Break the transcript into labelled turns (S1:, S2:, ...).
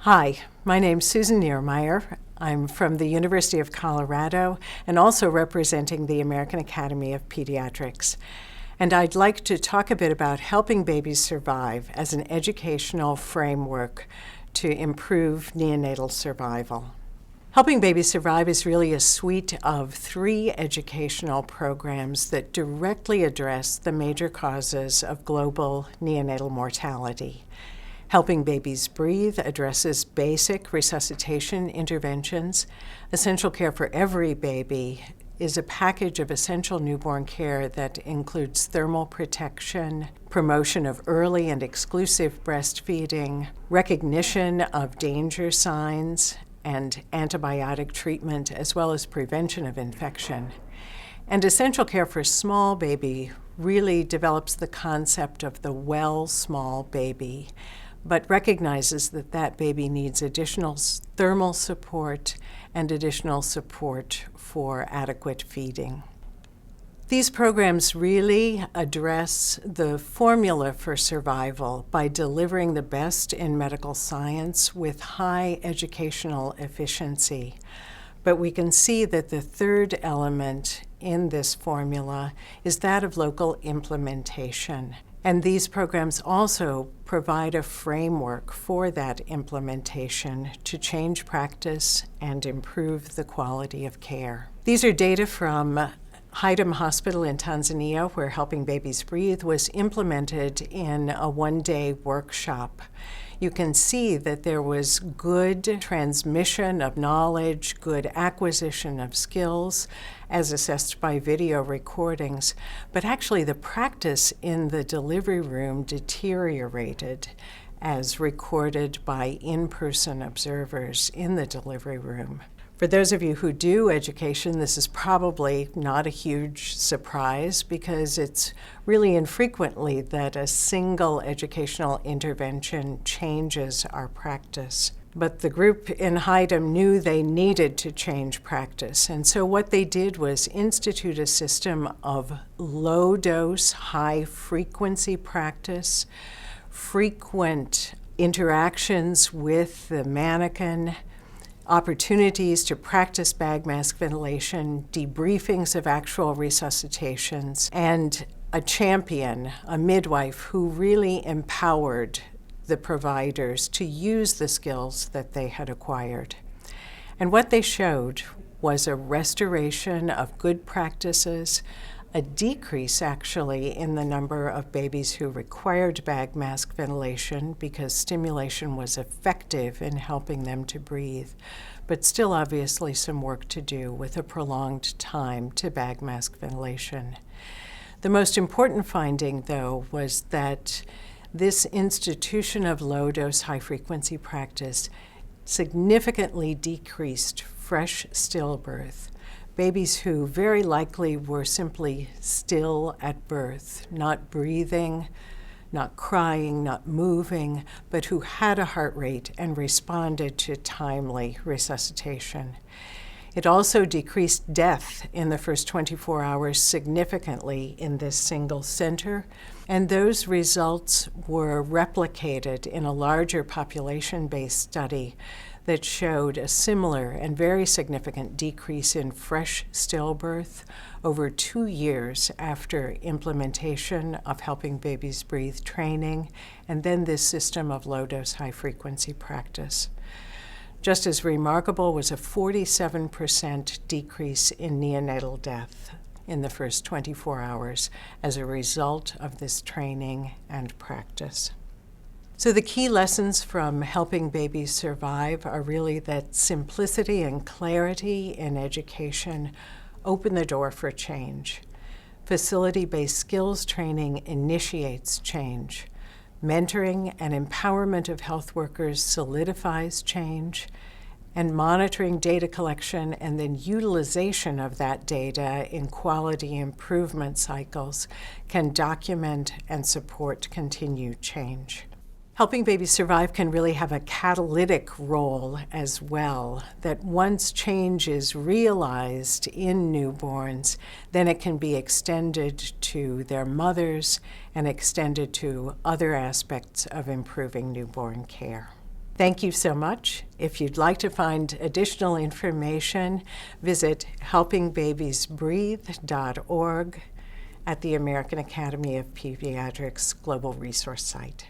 S1: Hi, my name's Susan Niermeyer. I'm from the University of Colorado and also representing the American Academy of Pediatrics. And I'd like to talk a bit about helping babies survive as an educational framework to improve neonatal survival. Helping Babies Survive is really a suite of 3 educational programs that directly address the major causes of global neonatal mortality. Helping Babies Breathe addresses basic resuscitation interventions. Essential Care for Every Baby is a package of essential newborn care that includes thermal protection, promotion of early and exclusive breastfeeding, recognition of danger signs, and antibiotic treatment, as well as prevention of infection. And Essential Care for Small Baby really develops the concept of the well small baby, but recognizes that that baby needs additional thermal support and additional support for adequate feeding. These programs really address the formula for survival by delivering the best in medical science with high educational efficiency. But we can see that the third element in this formula is that of local implementation. And these programs also provide a framework for that implementation to change practice and improve the quality of care. These are data from Haydn Hospital in Tanzania, where Helping Babies Breathe was implemented in a one-day workshop. You can see that there was good transmission of knowledge, good acquisition of skills, as assessed by video recordings, but actually the practice in the delivery room deteriorated as recorded by in-person observers in the delivery room. For those of you who do education, this is probably not a huge surprise because it's really infrequently that a single educational intervention changes our practice. But the group in Haydn knew they needed to change practice, and so what they did was institute a system of low-dose, high-frequency practice, frequent interactions with the mannequin, opportunities to practice bag mask ventilation, debriefings of actual resuscitations, and a champion, a midwife, who really empowered the providers to use the skills that they had acquired. And what they showed was a restoration of good practices, a decrease actually in the number of babies who required bag mask ventilation because stimulation was effective in helping them to breathe, but still obviously some work to do with a prolonged time to bag mask ventilation. The most important finding, though, was that this institution of low-dose, high-frequency practice significantly decreased fresh stillbirth. Babies who very likely were simply still at birth, not breathing, not crying, not moving, but who had a heart rate and responded to timely resuscitation. It also decreased death in the first 24 hours significantly in this single center, and those results were replicated in a larger population-based study that showed a similar and very significant decrease in fresh stillbirth over 2 years after implementation of Helping Babies Breathe training, and then this system of low-dose, high-frequency practice. Just as remarkable was a 47% decrease in neonatal death in the first 24 hours as a result of this training and practice. So the key lessons from Helping Babies Survive are really that simplicity and clarity in education open the door for change. Facility-based skills training initiates change. Mentoring and empowerment of health workers solidifies change, and monitoring data collection and then utilization of that data in quality improvement cycles can document and support continued change. Helping Babies Survive can really have a catalytic role as well, that once change is realized in newborns, then it can be extended to their mothers and extended to other aspects of improving newborn care. Thank you so much. If you'd like to find additional information, visit helpingbabiesbreathe.org at the American Academy of Pediatrics Global Resource Site.